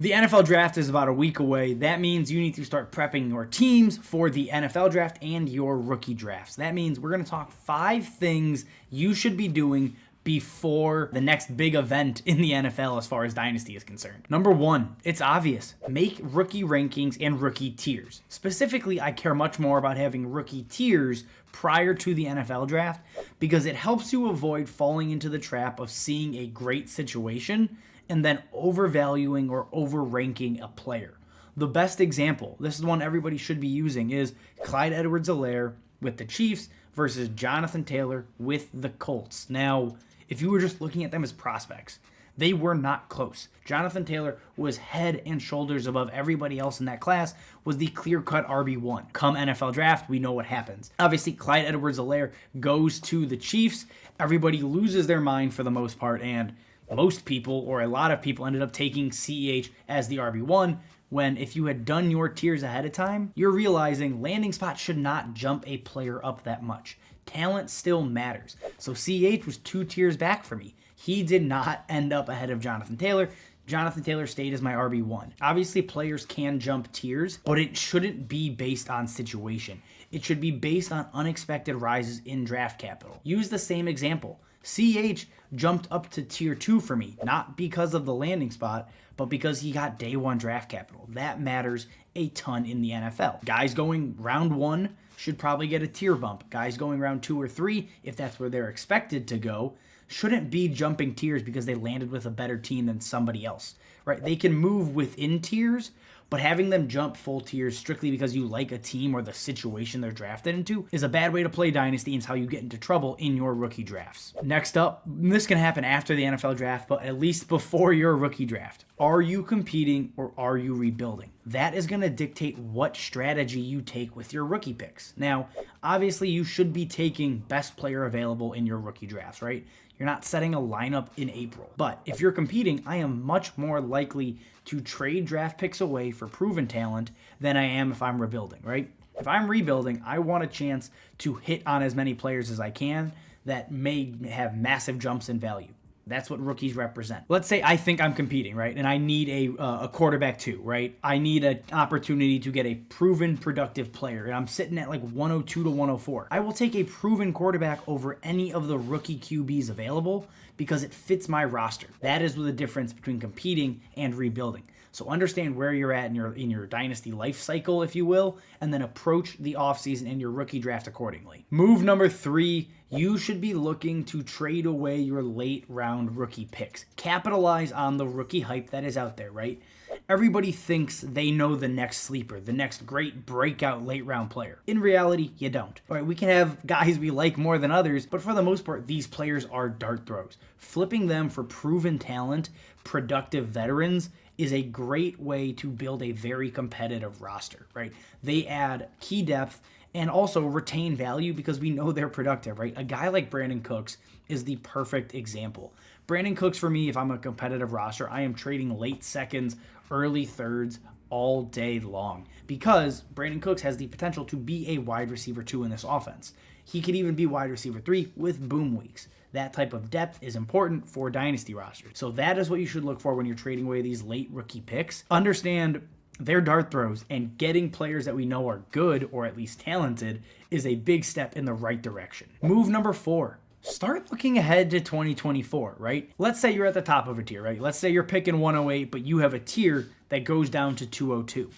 The NFL draft is about a week away. That means you need to start prepping your teams for the NFL draft and your rookie drafts. That means we're going to talk 5 things you should be doing before the next big event in the NFL as far as Dynasty is concerned. Number 1, it's obvious. Make rookie rankings and rookie tiers. Specifically, I care much more about having rookie tiers prior to the NFL draft because it helps you avoid falling into the trap of seeing a great situation and then overvaluing or overranking a player. The best example, this is the one everybody should be using, is Clyde Edwards-Helaire with the Chiefs versus Jonathan Taylor with the Colts. Now, if you were just looking at them as prospects, they were not close. Jonathan Taylor was head and shoulders above everybody else in that class, was the clear-cut RB1. Come NFL draft, we know what happens. Obviously, Clyde Edwards-Helaire goes to the Chiefs. Everybody loses their mind for the most part, and most people, or a lot of people, ended up taking CEH as the RB1, when if you had done your tiers ahead of time, you're realizing landing spot should not jump a player up that much. Talent still matters. So CEH was 2 tiers back for me. He did not end up ahead of Jonathan Taylor. Jonathan Taylor stayed as my RB1. Obviously, players can jump tiers, but it shouldn't be based on situation. It should be based on unexpected rises in draft capital. Use the same example. CEH jumped up to tier 2 for me, not because of the landing spot, but because he got day 1 draft capital. That matters a ton in the NFL. Guys going round 1 should probably get a tier bump. Guys going round 2 or 3, if that's where they're expected to go, shouldn't be jumping tiers because they landed with a better team than somebody else, right? They can move within tiers, but having them jump full tiers strictly because you like a team or the situation they're drafted into is a bad way to play Dynasty, and it's how you get into trouble in your rookie drafts. Next up, this can happen after the NFL draft, but at least before your rookie draft. Are you competing or are you rebuilding? That is going to dictate what strategy you take with your rookie picks. Now, obviously, you should be taking best player available in your rookie drafts, right? You're not setting a lineup in April. But if you're competing, I am much more likely to trade draft picks away for proven talent than I am if I'm rebuilding, right? If I'm rebuilding, I want a chance to hit on as many players as I can that may have massive jumps in value. That's what rookies represent. Let's say I think I'm competing, right? And I need a quarterback too, right? I need an opportunity to get a proven productive player. And I'm sitting at like 102 to 104. I will take a proven quarterback over any of the rookie QBs available because it fits my roster. That is the difference between competing and rebuilding. So understand where you're at in your dynasty life cycle, if you will, and then approach the offseason and your rookie draft accordingly. Move number 3, you should be looking to trade away your late round rookie picks. Capitalize on the rookie hype that is out there, right? Everybody thinks they know the next sleeper, the next great breakout late round player. In reality, you don't. All right, we can have guys we like more than others, but for the most part, these players are dart throws. Flipping them for proven talent, productive veterans, is a great way to build a very competitive roster, right? They add key depth and also retain value because we know they're productive, right? A guy like Brandon Cooks is the perfect example. Brandon Cooks, for me, if I'm a competitive roster, I am trading late seconds, early thirds all day long because Brandon Cooks has the potential to be a wide receiver 2 in this offense. He could even be wide receiver 3 with boom weeks. That type of depth is important for dynasty rosters. So that is what you should look for when you're trading away these late rookie picks. Understand their dart throws, and getting players that we know are good or at least talented is a big step in the right direction. Move number 4. Start looking ahead to 2024, right? Let's say you're at the top of a tier, right? Let's say you're picking 108, but you have a tier that goes down to 202.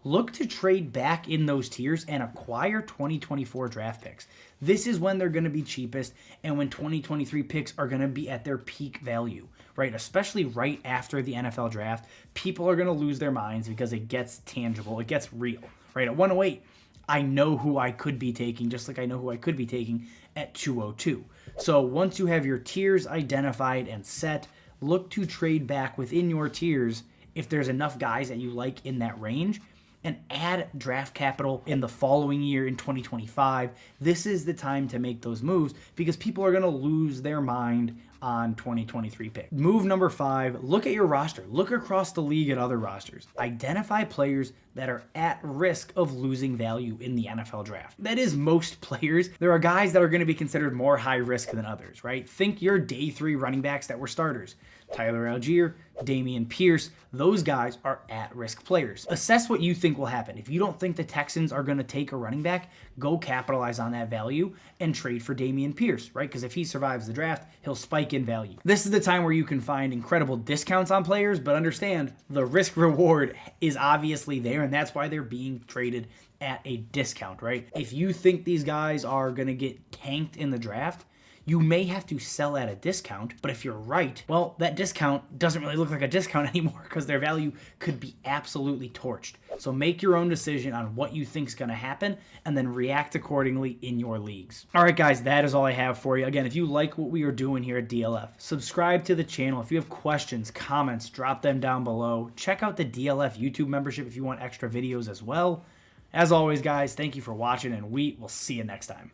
Look to trade back in those tiers and acquire 2024 draft picks. This is when they're going to be cheapest and when 2023 picks are going to be at their peak value, right? Especially right after the NFL draft, people are going to lose their minds because it gets tangible, it gets real, right? At 108, I know who I could be taking, just like I know who I could be taking at 202. So once you have your tiers identified and set, look to trade back within your tiers if there's enough guys that you like in that range, and add draft capital in the following year in 2025. This is the time to make those moves because people are going to lose their mind on 2023 pick. Move number 5, look at your roster. Look across the league at other rosters. Identify players that are at risk of losing value in the NFL draft. That is most players. There are guys that are going to be considered more high risk than others, right? Think your day 3 running backs that were starters. Tyler Algier, Dameon Pierce, those guys are at-risk players. Assess what you think will happen. If you don't think the Texans are going to take a running back, go capitalize on that value and trade for Dameon Pierce, right? Because if he survives the draft, he'll spike in value. This is the time where you can find incredible discounts on players, but understand the risk reward is obviously there, and that's why they're being traded at a discount, right? If you think these guys are going to get tanked in the draft, you may have to sell at a discount, but if you're right, well, that discount doesn't really look like a discount anymore because their value could be absolutely torched. So make your own decision on what you think is going to happen and then react accordingly in your leagues. All right, guys, that is all I have for you. Again, if you like what we are doing here at DLF, subscribe to the channel. If you have questions, comments, drop them down below. Check out the DLF YouTube membership if you want extra videos as well. As always, guys, thank you for watching, and we will see you next time.